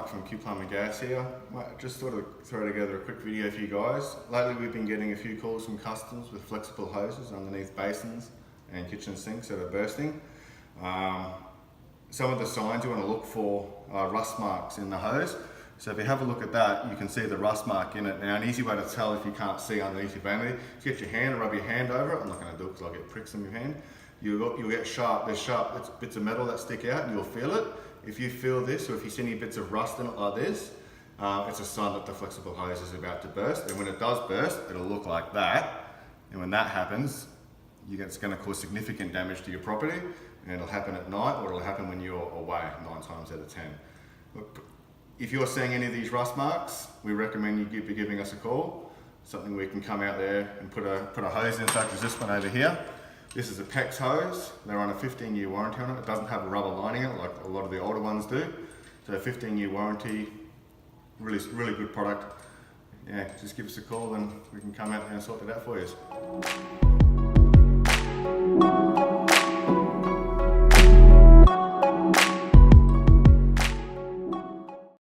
Mark from Q Plumber Gas here. Just thought I'd throw together a quick video for you guys. Lately we've been getting a few calls from customers with flexible hoses underneath basins and kitchen sinks that are bursting. Some of the signs you want to look for are rust marks in the hose. So if you have a look at that, you can see the rust mark in it. Now, an easy way to tell if you can't see underneath your vanity is get your hand and rub your hand over it. I'm not going to do it because I'll get pricks in your hand. You'll get there's sharp bits of metal that stick out and you'll feel it. If you feel this, or if you see any bits of rust in it like this, it's a sign that the flexible hose is about to burst. And when it does burst, it'll look like that. And when that happens, it's going to cause significant damage to your property, and it'll happen at night or it'll happen when you're away 9 times out of 10. Look, if you're seeing any of these rust marks, we recommend you be giving us a call. Something we can come out there and put a hose in, such as this one over here. This is a PEX hose. They're on a 15-year warranty on it. It doesn't have a rubber lining in it like a lot of the older ones do. So a 15-year warranty, really good product. Yeah, just give us a call and we can come out there and sort it out for you.